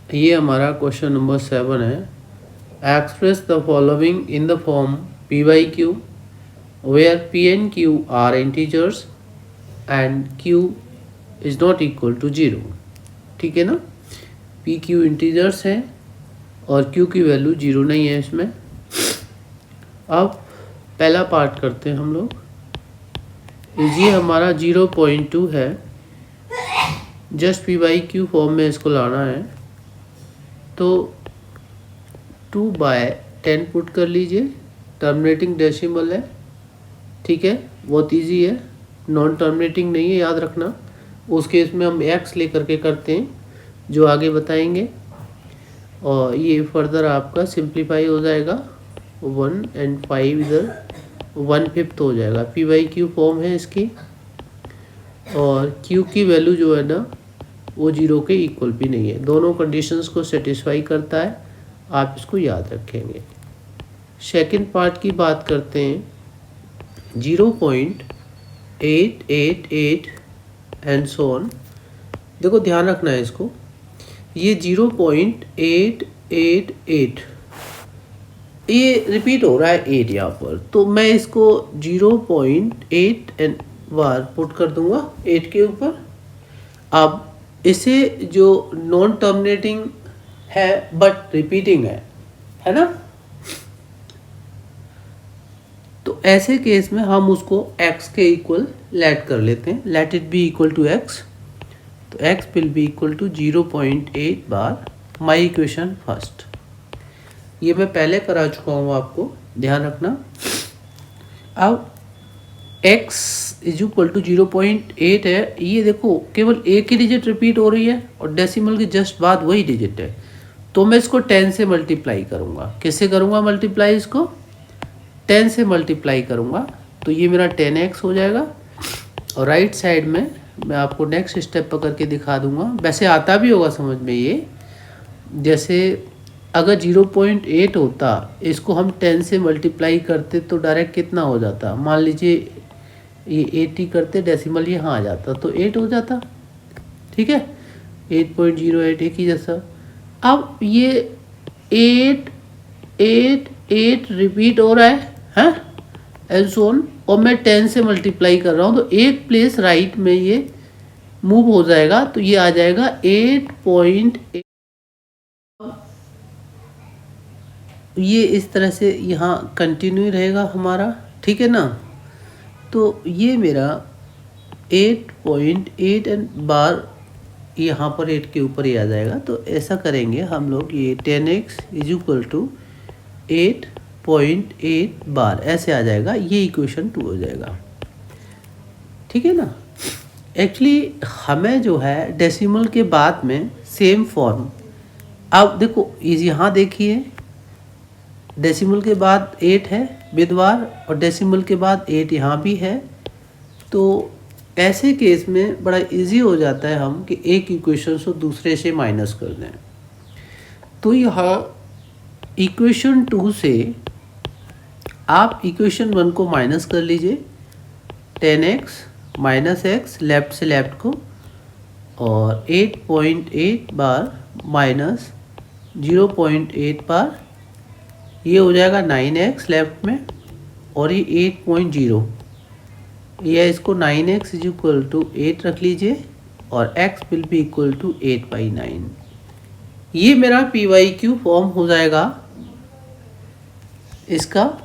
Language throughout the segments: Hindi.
ये हमारा क्वेश्चन नंबर 7 है। Express the following in the form P by Q where P and Q are integers and Q is not equal to 0। ठीक है ना, पी क्यू इंटीजर्स हैं और क्यू की वैल्यू 0 नहीं है इसमें। अब पहला पार्ट करते हैं हम लोग। ये हमारा 0.2 है, just P by Q form में इसको लाना है। तो 2/10 पुट कर लीजिए, टर्मिनेटिंग डेसिमल है। ठीक है, बहुत इजी है, नॉन टर्मिनेटिंग नहीं है, याद रखना। उस केस में हम x लेकर के करते हैं, जो आगे बताएंगे। और ये फर्दर आपका सिंप्लीफाई हो जाएगा, 1 और 5 इधर 1/5 हो जाएगा। पी बाई क्यू फॉर्म है इसकी, और क्यू की वैल्यू जो है ना वो 0 के इक्वल भी नहीं है। दोनों कंडीशंस को सेटिस्फाई करता है, आप इसको याद रखेंगे। सेकंड पार्ट की बात करते हैं। 0.888 एंड सो ऑन। देखो ध्यान रखना है इसको, ये 0.888 ये रिपीट हो रहा है 8 यहाँ पर, तो मैं इसको 0.8 एंड बार पुट कर दूंगा 8 के ऊपर। अब इसे जो नॉन टर्मिनेटिंग है बट रिपीटिंग है ना, तो ऐसे केस में हम उसको x के इक्वल लेट कर लेते हैं। Let it be equal to x, तो x will be equal to 0.8 bar my equation first. ये मैं पहले करा चुका हूँ, आपको ध्यान रखना। अब x इज इक्वल टू 0.8 है। ये देखो केवल एक ही डिजिट रिपीट हो रही है और डेसिमल के जस्ट बाद वही डिजिट है, तो मैं इसको 10 से मल्टीप्लाई करूँगा। किससे करूँगा मल्टीप्लाई? इसको 10 से मल्टीप्लाई करूँगा, तो ये मेरा 10x हो जाएगा। और राइट साइड में मैं आपको नेक्स्ट स्टेप पकड़ के दिखा दूँगा। वैसे आता भी होगा समझ में ये, जैसे अगर 0.8 होता, इसको हम 10 से मल्टीप्लाई करते तो डायरेक्ट कितना हो जाता? मान लीजिए ये 80 करते, डेसिमल यहाँ आ जाता तो 8 हो जाता। ठीक है, 8.08 एक ही जैसा। अब ये 8 रिपीट हो रहा है एंड सो ऑन, और मैं 10 से मल्टीप्लाई कर रहा हूँ, तो एक प्लेस राइट में ये मूव हो जाएगा, तो ये आ जाएगा 8.8। ये इस तरह से यहाँ कंटिन्यू रहेगा हमारा, ठीक है ना। तो ये मेरा 8.8 एंड बार यहाँ पर 8 के ऊपर ही आ जाएगा। तो ऐसा करेंगे हम लोग, ये 10x इज इक्वल टू 8.8 बार ऐसे आ जाएगा। ये इक्वेशन 2 हो जाएगा, ठीक है ना। एक्चुअली हमें जो है डेसिमल के बाद में सेम फॉर्म, अब देखो यहाँ देखिए डेसिमल के बाद 8 है विद बार, और डेसिमल के बाद 8 यहाँ भी है। तो ऐसे केस में बड़ा इजी हो जाता है हम कि एक इक्वेशन को दूसरे से माइनस कर दें। तो यहाँ इक्वेशन 2 से आप इक्वेशन 1 को माइनस कर लीजिए, 10x माइनस x लेफ्ट से लेफ्ट को, और 8.8 बार माइनस 0.8 बार, ये हो जाएगा 9x लेफ्ट में, और ये 8.0, ये इसको 9x इज इक्वल टू 8 रख लीजिए, और x will be equal to 8/9। ये मेरा पी वाई क्यू फॉर्म हो जाएगा इसका,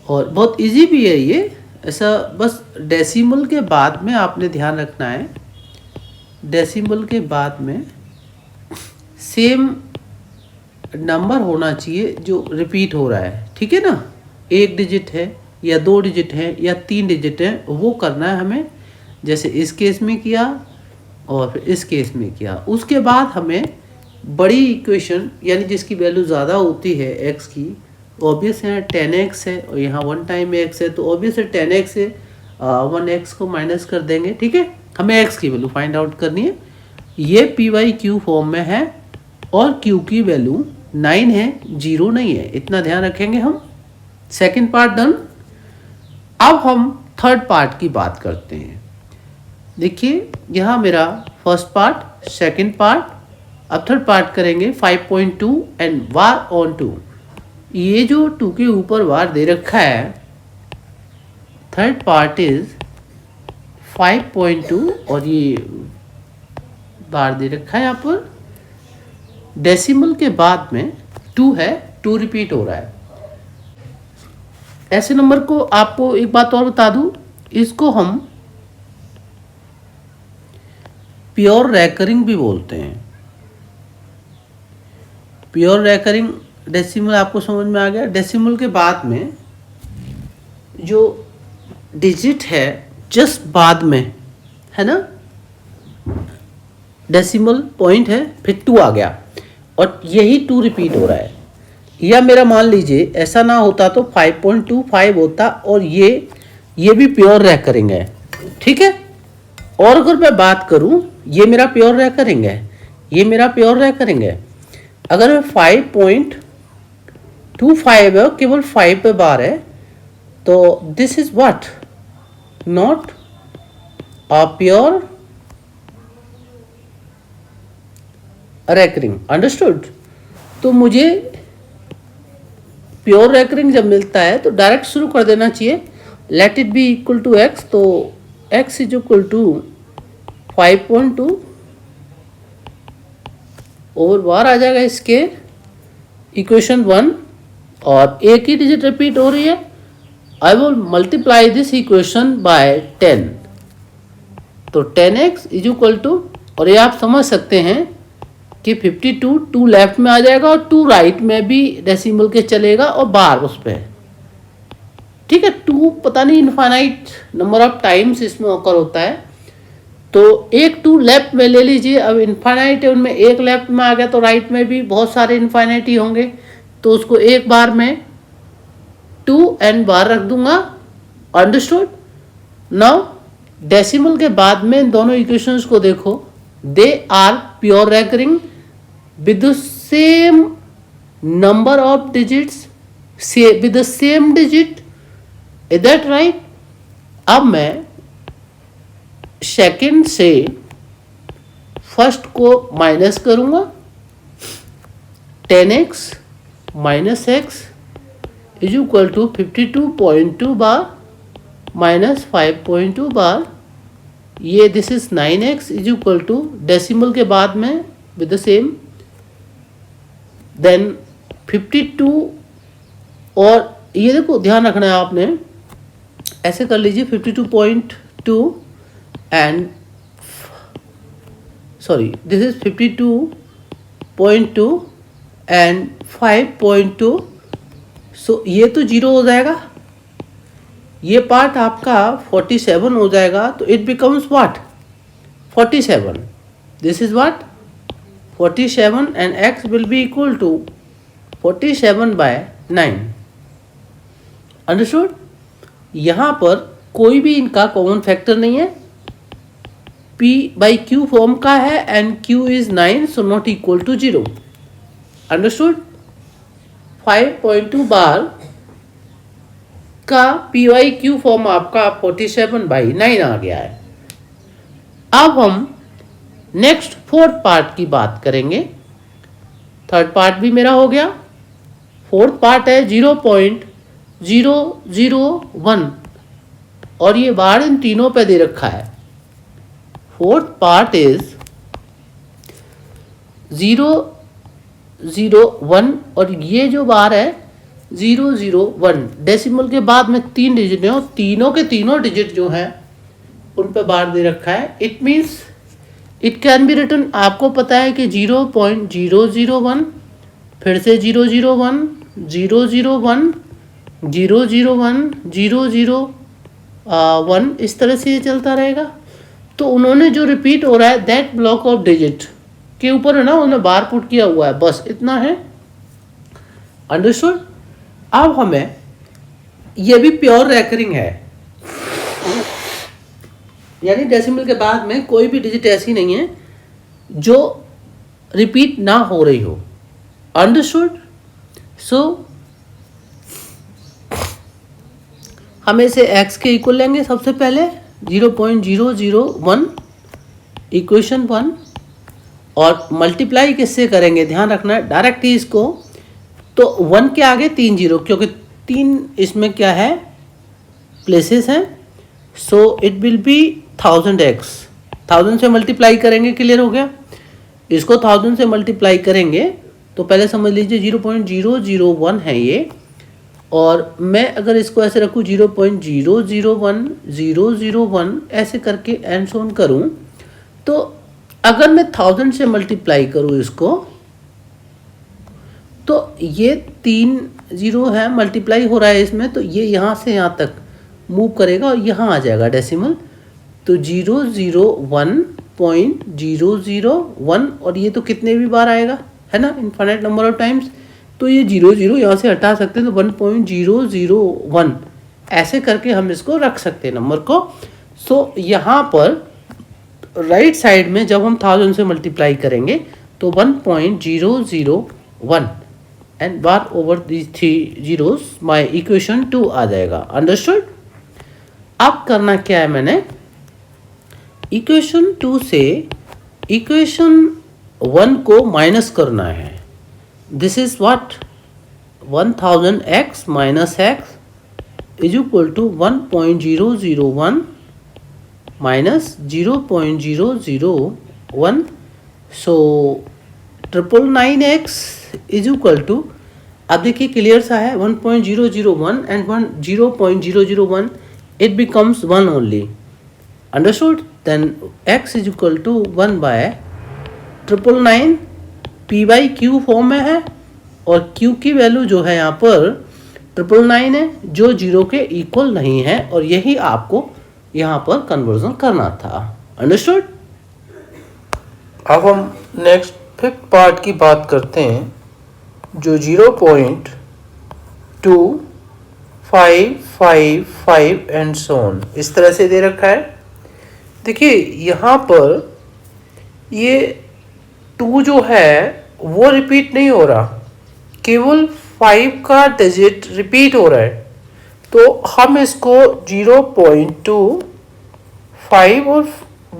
और बहुत इजी भी है ये। ऐसा बस डेसिमल के बाद में आपने ध्यान रखना है, डेसिमल के बाद में सेम नंबर होना चाहिए जो रिपीट हो रहा है, ठीक है ना। एक डिजिट है या 2 डिजिट है या 3 डिजिट है, वो करना है हमें, जैसे इस केस में किया और फिर इस केस में किया। उसके बाद हमें बड़ी इक्वेशन यानी जिसकी वैल्यू ज़्यादा होती है x की, ऑब्वियस है 10x है और यहाँ 1 टाइम x है, तो ऑब्वियस है 10x से 1x को माइनस कर देंगे, ठीक है। हमें x की वैल्यू फाइंड आउट करनी है। ये पी वाई क्यू फॉर्म में है और q की वैल्यू 9 है, 0 नहीं है, इतना ध्यान रखेंगे हम। Second part done. अब हम थर्ड पार्ट की बात करते हैं। देखिए यहाँ मेरा फर्स्ट पार्ट, सेकंड पार्ट अब थर्ड पार्ट करेंगे 5.2 एंड वार ऑन 2। ये जो 2 के ऊपर वार दे रखा है, थर्ड पार्ट इज 5.2 और ये बार दे रखा है यहाँ पर। डेसिमल के बाद में 2 है, 2 रिपीट हो रहा है। ऐसे नंबर को आपको एक बात और बता दूं, इसको हम प्योर रैकरिंग भी बोलते हैं। प्योर रैकरिंग डेसिमल आपको समझ में आ गया। डेसिमल के बाद में जो डिजिट है जस्ट बाद में है ना, डेसिमल पॉइंट है, फिर 2 आ गया और यही 2 रिपीट हो रहा है। या मेरा मान लीजिए ऐसा ना होता तो 5.25 होता और ये भी प्योर रैकरिंग है, ठीक है। और अगर मैं बात करूं, ये मेरा प्योर रैकरिंग है, ये मेरा प्योर रैकरिंग है। अगर मैं 5.25 है, केवल 5 पे बार है, तो this is what, not a pure recurring, understood. तो मुझे प्योर रैकरिंग जब मिलता है तो डायरेक्ट शुरू कर देना चाहिए, let it be equal to x. तो x is equal to 5.2 over bar आ जाएगा इसके इक्वेशन 1 और एक ही डिजिट रिपीट हो रही है। I will multiply this equation by 10, तो 10x इज इक्वल टू, और ये आप समझ सकते हैं कि 52 2 लेफ्ट में आ जाएगा और 2 राइट में भी डेसिमल के चलेगा और बार उस पर, ठीक है। 2 पता नहीं इनफाइनाइट नंबर ऑफ टाइम्स इसमें ऑकर होता है, तो एक 2 लेफ्ट में ले लीजिए। अब इनफाइनाइट है, उनमें एक लेफ्ट में आ गया तो राइट में भी बहुत सारे इनफाइनाइट ही होंगे, तो उसको एक बार में 2 एंड बार रख दूंगा, अंडरस्टूड। नाउ डेसिमल के बाद में इन दोनों इक्वेशंस को देखो, they are pure recurring with the same number of digits, with the same digit, is that right? अब मैं सेकंड से फर्स्ट को माइनस करूंगा, 10x minus x is equal to 52.2 bar minus 5.2 bar, ये this is 9x is equal to decimal के बाद में विद द सेम, देन 52। और ये देखो ध्यान रखना है आपने, ऐसे कर लीजिए 52.2 and sorry this is 52.2 and 5.2, सो ये तो 0 हो जाएगा, ये पार्ट आपका 47 हो जाएगा, तो it becomes what 47, this is what 47 and x will be equal to 47 by 9, understood. यहाँ पर कोई भी इनका कॉमन फैक्टर नहीं है, p by q फॉर्म का है and q is 9 so not equal to 0, understood. 5.2 बार का p by q फॉर्म आपका 47 by 9 आ गया है। अब हम नेक्स्ट फोर्थ पार्ट की बात करेंगे। थर्ड पार्ट भी मेरा हो गया, फोर्थ पार्ट है 0.001 और ये बार इन तीनों पे दे रखा है। फोर्थ पार्ट इज 001 और ये जो बार है 001, डेसिमल के बाद में 3 डिजिट हैं और तीनों के तीनों डिजिट जो हैं उन पे बार दे रखा है। It means it can be written, आपको पता है कि 0.001, फिर से 001, 001, 001, 001, इस तरह से ये चलता रहेगा। तो उन्होंने जो रिपीट हो रहा है दैट ब्लॉक ऑफ डिजिट के ऊपर है ना, उन्होंने बार पुट किया हुआ है, बस इतना है, अंडरस्टूड। अब हमें ये भी प्योर रैकरिंग है, यानी डेसिमल के बाद में कोई भी डिजिट ऐसी नहीं है जो रिपीट ना हो रही हो, अंडरस्टूड। सो हम इसे x के इक्वल लेंगे सबसे पहले 0.001 इक्वेशन 1, और मल्टीप्लाई किससे करेंगे, ध्यान रखना है डायरेक्ट ही इसको, तो 1 के आगे 3 जीरो, क्योंकि 3 इसमें क्या है प्लेसेस हैं, so it will be 1000x, 1000 से मल्टीप्लाई करेंगे, क्लियर हो गया। इसको 1000 से मल्टीप्लाई करेंगे तो पहले समझ लीजिए 0.001 है ये, और मैं अगर इसको ऐसे रखूँ 0.001001 ऐसे करके एंड सो ऑन करूँ, तो अगर मैं 1000 से मल्टीप्लाई करूँ इसको, तो ये 3 जीरो है, मल्टीप्लाई हो रहा है इसमें, तो ये यहाँ से यहाँ तक मूव करेगा और यहाँ आ जाएगा डेसिमल, तो 001.001, और ये तो कितने भी बार आएगा है ना, इनफाइनाइट नंबर ऑफ टाइम्स, तो ये 0 यहाँ से हटा सकते हैं, तो 1.001 ऐसे करके हम इसको रख सकते हैं नंबर को। सो यहाँ पर राइट साइड में जब हम 1000 से मल्टीप्लाई करेंगे तो 1.001 and bar over these 3 zeros my equation 2 आ जाएगा। अंडरस्टूड। अब करना क्या है, मैंने इक्वेशन 2 से इक्वेशन 1 को माइनस करना है। This is what 1000x minus x is equal to 1.001 minus 0.001, so 999x is equal to, अब देखिए क्लियर सा है, 1.001 and 0.001 it becomes 1 only. Understood? Then x is equal to 1 by 999, p by q form में है, और q की वैल्यू जो है यहाँ पर 999 है, जो 0 के इक्वल नहीं है, और यही आपको यहाँ पर कन्वर्जन करना था। अंडरस्टूड। अब हम नेक्स्ट 5th पार्ट की बात करते हैं, जो 0.2555 एंड सो ऑन इस तरह से दे रखा है। देखिए यहाँ पर ये 2 जो है वो रिपीट नहीं हो रहा, केवल 5 का डिजिट रिपीट हो रहा है, तो हम इसको 0.25 और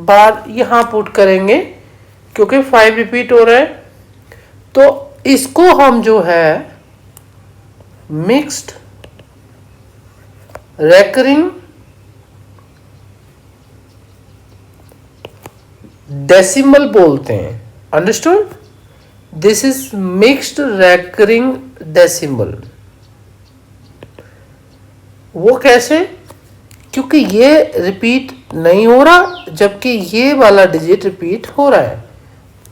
बार यहाँ पुट करेंगे, क्योंकि 5 रिपीट हो रहा है, तो इसको हम जो है मिक्स्ड रेकरिंग डेसिमल बोलते हैं। Understood. This is mixed recurring decimal. वो कैसे, क्योंकि ये रिपीट नहीं हो रहा जबकि ये वाला डिजिट रिपीट हो रहा है,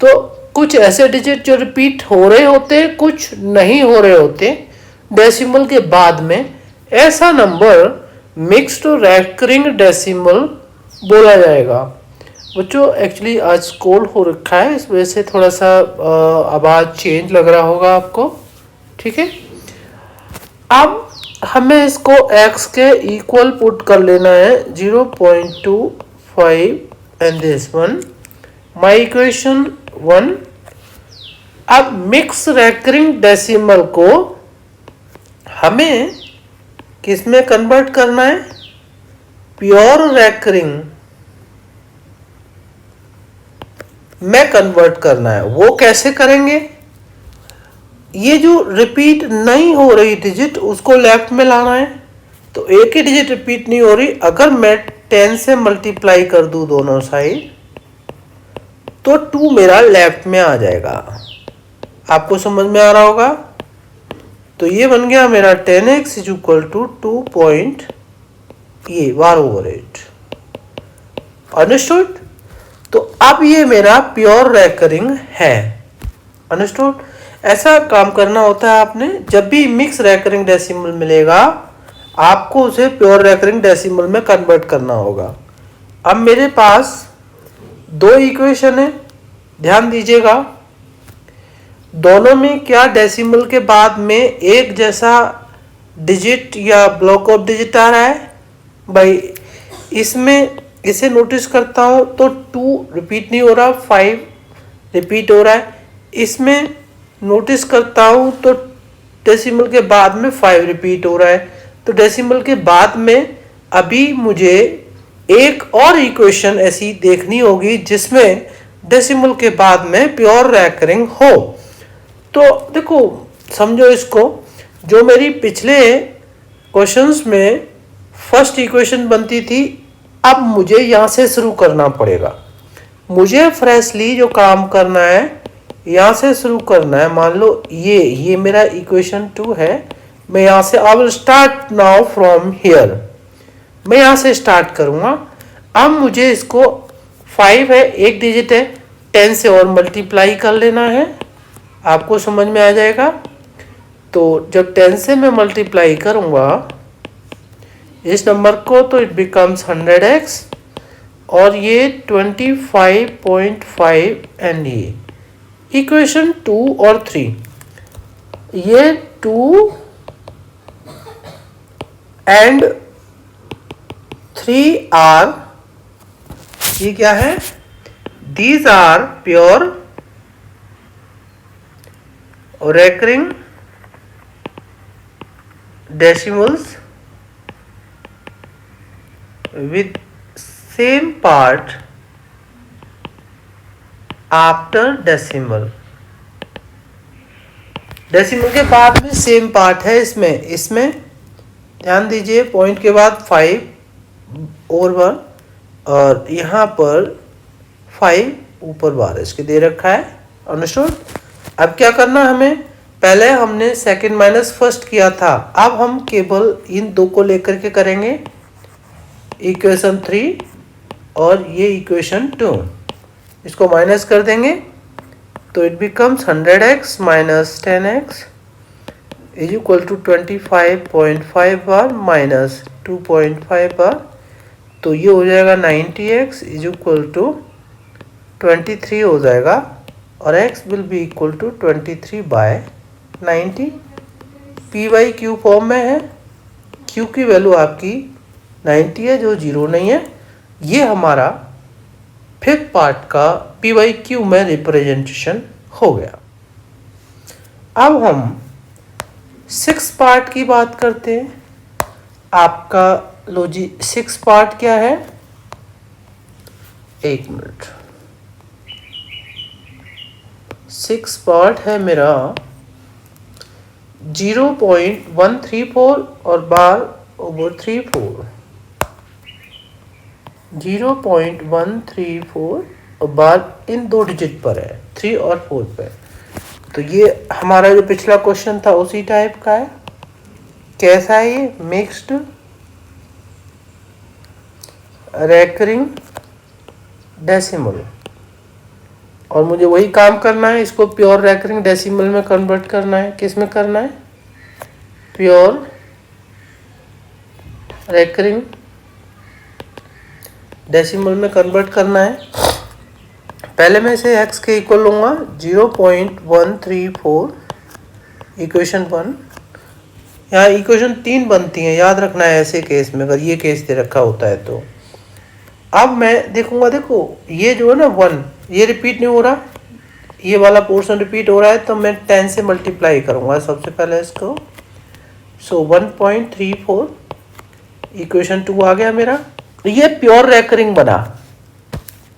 तो कुछ ऐसे डिजिट जो रिपीट हो रहे होते, कुछ नहीं हो रहे होते डेसिमल के बाद में, ऐसा नंबर मिक्स्ड रेकरिंग डेसिमल बोला जाएगा। बच्चों एक्चुअली आज कोल्ड हो रखा है, इस वजह से थोड़ा सा आवाज़ चेंज लग रहा होगा आपको, ठीक है। अब हमें इसको x के इक्वल पुट कर लेना है 0.25 and this one my equation 1। अब मिक्स रेकरिंग डेसिमल को हमें किस में कन्वर्ट करना है, प्योर रेकरिंग में कन्वर्ट करना है। वो कैसे करेंगे, ये जो रिपीट नहीं हो रही डिजिट उसको लेफ्ट में लाना है, तो एक ही डिजिट रिपीट नहीं हो रही, अगर मैं 10 से मल्टीप्लाई कर दूं दोनों साइड तो 2 मेरा लेफ्ट में आ जाएगा। आपको समझ में आ रहा होगा। तो ये बन गया मेरा 10x is equal to 2.1/8। Understood. तो अब ये मेरा प्योर रेकरिंग है। अंडरस्टूड। ऐसा काम करना होता है आपने, जब भी मिक्स रेकरिंग डेसिमल मिलेगा आपको उसे प्योर रेकरिंग डेसिमल में कन्वर्ट करना होगा। अब मेरे पास 2 इक्वेशन है, ध्यान दीजिएगा, दोनों में क्या डेसिमल के बाद में एक जैसा डिजिट या ब्लॉक ऑफ डिजिट आ रहा है। भाई इसमें इसे नोटिस करता हूँ तो 2 रिपीट नहीं हो रहा, 5 रिपीट हो रहा है। इसमें नोटिस करता हूँ तो डेसिमल के बाद में 5 रिपीट हो रहा है। तो डेसिमल के बाद में अभी मुझे एक और इक्वेशन ऐसी देखनी होगी जिसमें डेसिमल के बाद में प्योर रैकरिंग हो। तो देखो समझो इसको, जो मेरी पिछले क्वेश्चंस में फर्स्ट इक्वेशन बनती थी, अब मुझे यहाँ से शुरू करना पड़ेगा। मुझे फ्रेशली जो काम करना है यहाँ से शुरू करना है। मान लो ये मेरा इक्वेशन 2 है, मैं यहाँ से I will start now from here, मैं यहाँ से स्टार्ट करूँगा। अब मुझे इसको 5 है, एक डिजिट है, 10 से और मल्टीप्लाई कर लेना है, आपको समझ में आ जाएगा। तो जब 10 से मैं मल्टीप्लाई करूँगा इस नंबर को तो इट बिकम्स 100x, और ये 25.5 एंड ये इक्वेशन 2 और 3, ये 2 एंड 3 आर, ये क्या है, these are pure recurring decimals with same part after decimal। Decimal के बाद में सेम पार्ट है इसमें ध्यान दीजिए, पॉइंट के बाद 5 और 1, और यहाँ पर 5 ऊपर बार इसके दे रखा है। अंडरस्टूड। अब क्या करना हमें, पहले हमने सेकंड माइनस फर्स्ट किया था, अब हम केवल इन दो को लेकर के करेंगे, इक्वेशन 3 और ये इक्वेशन 2, इसको माइनस कर देंगे तो it becomes 100x minus 10x is equal to 25.5 bar minus 2.5 bar, तो ये हो जाएगा 90x इज इक्वल टू 23 हो जाएगा, और x will be equal to 23/90। P by Q form में है, q की वैल्यू आपकी 90 है जो 0 नहीं है। ये हमारा फिफ्थ पार्ट का पी बाई क्यू में रिप्रेजेंटेशन हो गया। अब हम 6 पार्ट की बात करते हैं। आपका लो जी 6 पार्ट क्या है, एक मिनट, 6 पार्ट है मेरा 0.134 और बार ओवर 34, 0.134 और बार इन दो डिजिट पर है, 3 और 4 पे। तो ये हमारा जो पिछला क्वेश्चन था उसी टाइप का है। कैसा है ये, मिक्स्ड रेकरिंग डेसिमल, और मुझे वही काम करना है, इसको प्योर रेकरिंग डेसिमल में कन्वर्ट करना है। किस में करना है, प्योर रेकरिंग डेसिमल में कन्वर्ट करना है। पहले मैं इसे x के इक्वल लूँगा 0.134 इक्वेशन 1। यहाँ इक्वेशन 3 बनती हैं, याद रखना है ऐसे केस में, अगर ये केस दे रखा होता है तो। अब मैं देखूंगा, देखो ये जो है ना 1, ये रिपीट नहीं हो रहा, ये वाला पोर्शन रिपीट हो रहा है, तो मैं 10 से मल्टीप्लाई करूंगा सबसे पहले इसको। सो 1.34 इक्वेशन 2 आ गया मेरा। ये प्योर रेकरिंग बना।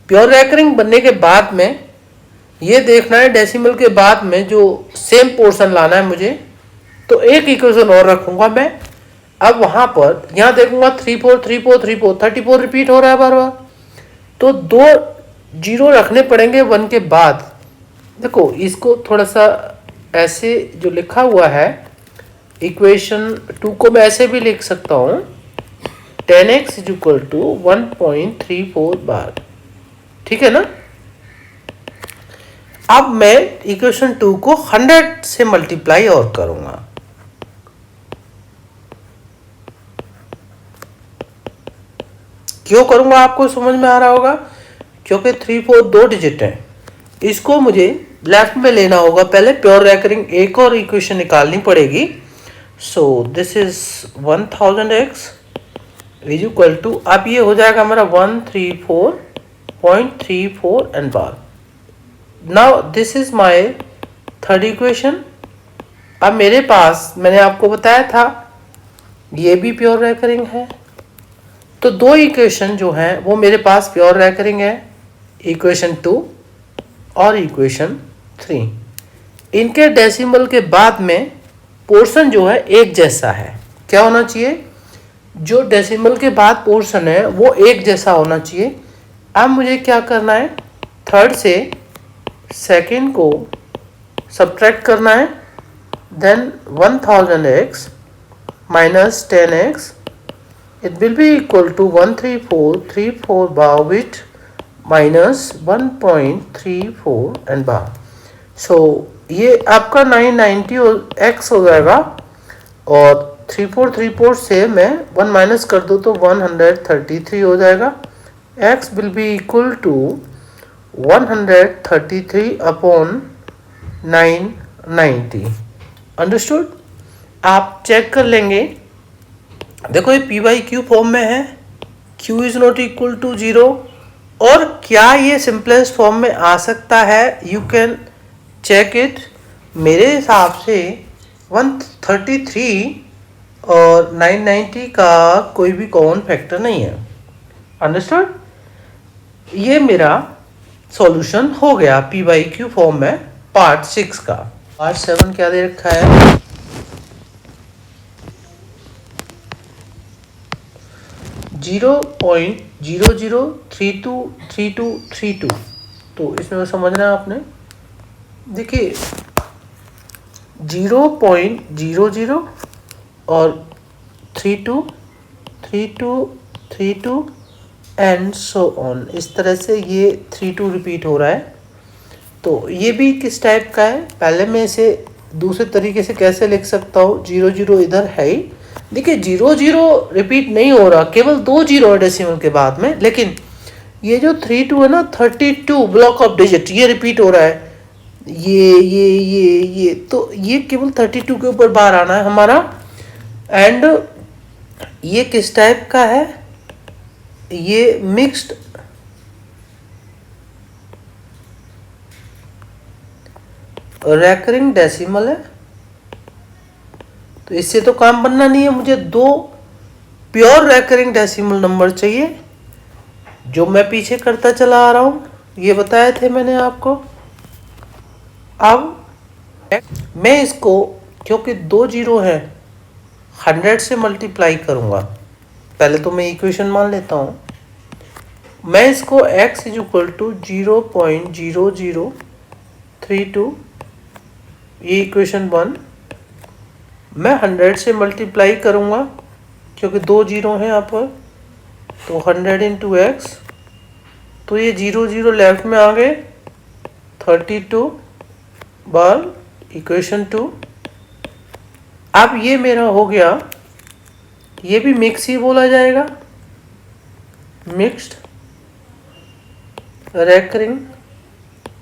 प्योर रेकरिंग बनने के बाद में ये देखना है डेसिमल के बाद में जो सेम पोर्शन लाना है मुझे, तो एक इक्वेशन और रखूंगा मैं। अब वहां पर यहाँ देखूंगा 34 34 34 34 रिपीट हो रहा है बार बार, तो 2 जीरो रखने पड़ेंगे 1 के बाद। देखो इसको थोड़ा सा ऐसे जो लिखा हुआ है इक्वेशन 2 को मैं ऐसे भी लिख सकता हूँ, 10x इज इक्वल टू 1.34 बार, ठीक है ना। अब मैं इक्वेशन 2 को 100 से मल्टीप्लाई और करूंगा। क्यों करूंगा आपको समझ में आ रहा होगा, क्योंकि 3 4 2 डिजिट है, इसको मुझे लेफ्ट में लेना होगा। पहले प्योर रेकरिंग एक और इक्वेशन निकालनी पड़ेगी। So this is 1000x is equal to, अब ये हो जाएगा हमारा 134.34 and bar. Now this is my third equation. अब मेरे पास मैंने आपको बताया था ये भी प्योर रेकरिंग है, तो 2 इक्वेशन जो हैं वो मेरे पास प्योर रेकरिंग है, इक्वेशन 2 और इक्वेशन 3। इनके डेसिमल के बाद में पोर्शन जो है एक जैसा है। क्या होना चाहिए? जो डेसिमल के बाद पोर्शन है वो एक जैसा होना चाहिए। अब मुझे क्या करना है? थर्ड से सेकंड को सब्ट्रैक्ट करना है। Then 1000x minus 10x, it will be equal to 13434 bar with minus 1.34 and bar. So ये आपका 990x हो जाएगा और 3434 से मैं 1 माइनस कर दूँ तो 133 हो जाएगा। x will be equal to 133 upon 990। Understood? आप चेक कर लेंगे। देखो ये पी बाई क्यू फॉर्म में है, q is not equal to 0। और क्या ये सिंपलेस्ट फॉर्म में आ सकता है? You can check it. मेरे हिसाब से 133 और 990 का कोई भी कॉमन फैक्टर नहीं है। अंडरस्टूड? ये मेरा सॉल्यूशन हो गया पी बाई क्यू फॉर्म में पार्ट 6 का। पार्ट 7 क्या दे रखा है? 0.00323232। तो इसमें समझना है आपने। देखिए 0.00 और 3232 एंड सो ऑन, इस तरह से ये 32 रिपीट हो रहा है। तो ये भी किस टाइप का है? पहले मैं इसे दूसरे तरीके से कैसे लिख सकता हूँ? 00 इधर है ही। देखिए 00 रिपीट नहीं हो रहा, केवल 2 जीरो है डेसिमल के बाद में। लेकिन ये जो 32 है ना, 32 ब्लॉक ऑफ डिजिट ये रिपीट हो रहा है। ये तो ये केवल 32 के ऊपर बार आना है हमारा। एंड ये किस टाइप का है? ये मिक्स्ड रेकरिंग डेसिमल है। तो इससे तो काम बनना नहीं है, मुझे 2 प्योर रेकरिंग डेसिमल नंबर चाहिए, जो मैं पीछे करता चला आ रहा हूं। ये बताए थे मैंने आपको। अब मैं इसको, क्योंकि 2 जीरो है, 100 से मल्टीप्लाई करूंगा। पहले तो मैं इक्वेशन मान लेता हूं। मैं इसको x इज इक्वल टू 0.0032, ये इक्वेशन 1, मैं 100 से मल्टीप्लाई करूंगा क्योंकि 2 जीरो हैं यहाँ पर। तो 100 इंटू एक्स, तो ये 0 लेफ्ट में आ गए, 32 बार इक्वेशन 2। अब ये मेरा हो गया, ये भी मिक्स ही बोला जाएगा, मिक्स्ड रेकरिंग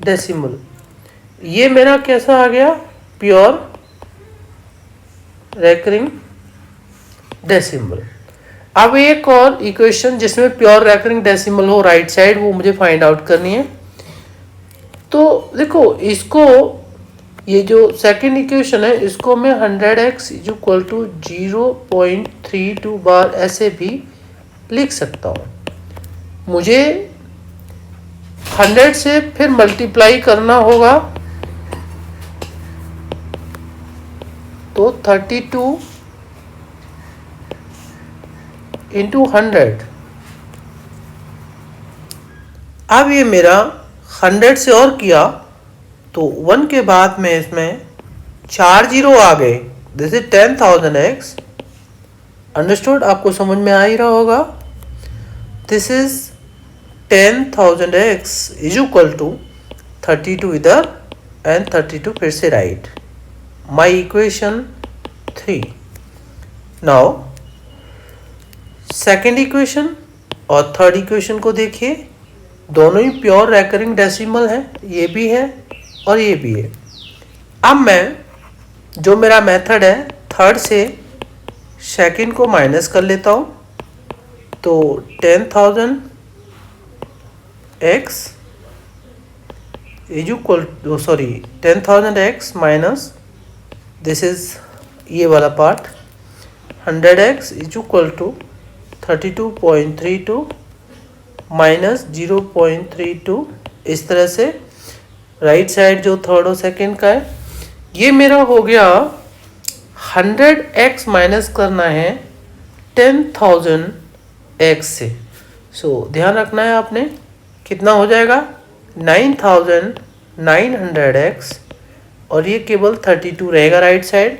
डेसिमल। ये मेरा कैसा आ गया? Pure recurring decimal. अब एक और इक्वेशन जिसमें प्योर रेकरिंग डेसिमल हो राइट साइड, वो मुझे फाइंड आउट करनी है। तो देखो इसको, ये जो सेकंड इक्वेशन है, इसको मैं 100x इज इक्वल टू 0.32 बार ऐसे भी लिख सकता हूँ। मुझे 100 से फिर मल्टीप्लाई करना होगा, तो 32 इंटू 100। अब ये मेरा 100 से और किया तो 1 के बाद में इसमें 4 जीरो आ गए। This is 10,000x। अंडरस्टूड? आपको समझ में आ ही रहा होगा। This is 10,000x is equal to 32 इधर एंड 32 फिर से right. My equation 3। Now second equation और थर्ड इक्वेशन को देखिए, दोनों ही प्योर रेकरिंग डेसिमल है, ये भी है और ये भी है। अब मैं, जो मेरा मेथड है, थर्ड से सेकेंड को माइनस कर लेता हूँ। तो 10,000x is equal, sorry 10,000x minus this is ये वाला part, 100x is equal to 32.32 minus 0.32, इस तरह से राइट साइड जो थर्ड और सेकंड का है, ये मेरा हो गया 100x माइनस करना है 10,000x से। सो ध्यान रखना है आपने, कितना हो जाएगा 9,900x, और ये केवल 32 रहेगा right side.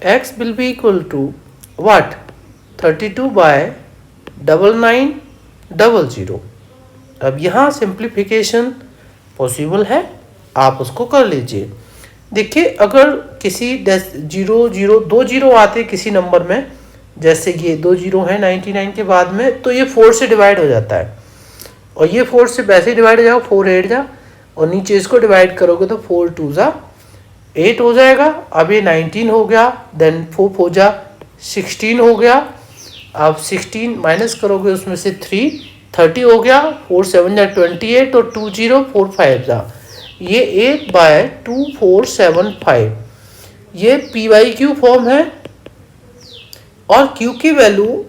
x will be equal to what, 32 by 9900। अब यहाँ सिंप्लीफिकेशन पॉसिबल है, आप उसको कर लीजिए। देखिए अगर किसी 2 जीरो आते किसी नंबर में, जैसे ये 2 जीरो है 99 के बाद में, तो ये 4 से डिवाइड हो जाता है, और ये 4 से वैसे ही डिवाइड हो जाएगा, 4 8 जा, और नीचे इसको डिवाइड करोगे तो 4 2 जा 8 हो जाएगा। अब ये 19 हो गया, देन 4 4 जा 16 हो गया। अब 16 माइनस करोगे उसमें से 3 30 हो गया, 4 7 जा 28, और 2 0 4 5 जा, ये 8/2475। ये PYQ फॉर्म है, और Q की वैल्यू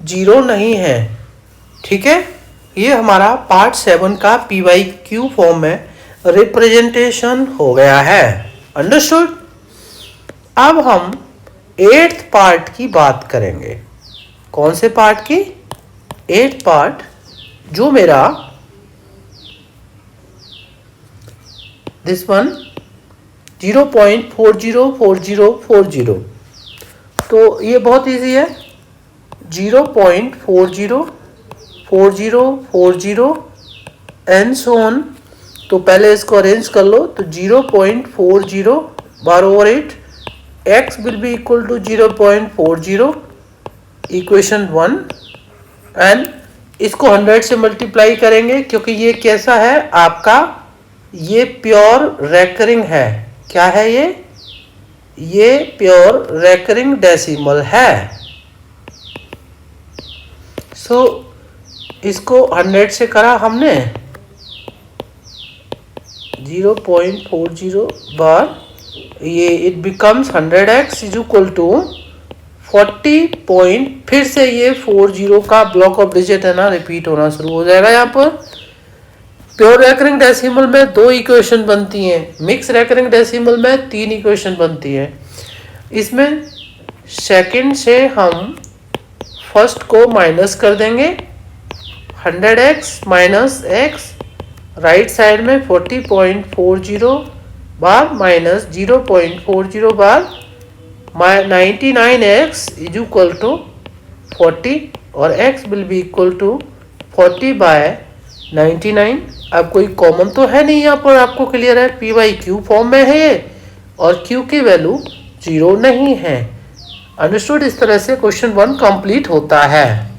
0 नहीं है, ठीक है। ये हमारा पार्ट 7 का PYQ फॉर्म में रिप्रेजेंटेशन हो गया है, अंडरस्टूड। अब हम 8th पार्ट की बात करेंगे। कौन से पार्ट की? 8th पार्ट, जो मेरा दिस वन 0.404040। तो ये बहुत इजी है, 0.404040 एंड सो ऑन। तो पहले इसको अरेंज कर लो, तो 0.40 bar over 8, x will be equal to 0.40, equation 1। And इसको 100 से मल्टीप्लाई करेंगे, क्योंकि ये कैसा है आपका, ये प्योर रेकरिंग है। क्या है ये प्योर रेकरिंग डेसिमल है। सो इसको 100 से करा हमने, 0.40 बार, ये it becomes 100x is equal to 40 point, फिर से ये 40 का ब्लॉक ऑफ डिजिट है ना, रिपीट होना शुरू हो जाएगा। यहाँ पर प्योर रेकरिंग डेसिमल में 2 इक्वेशन बनती हैं, मिक्स रेकरिंग डेसिमल में 3 इक्वेशन बनती है। इसमें सेकंड से हम फर्स्ट को माइनस कर देंगे, 100x minus x, right side में 40.40 bar minus 0.40 bar 99x is equal to 40, और x will be equal to 40/99। अब कोई कॉमन तो है नहीं, यहाँ पर आपको क्लियर है, PYQ फॉर्म में है ये, और Q की वैल्यू 0 नहीं है, अंडरस्टूड। इस तरह से क्वेश्चन 1 कंप्लीट होता है।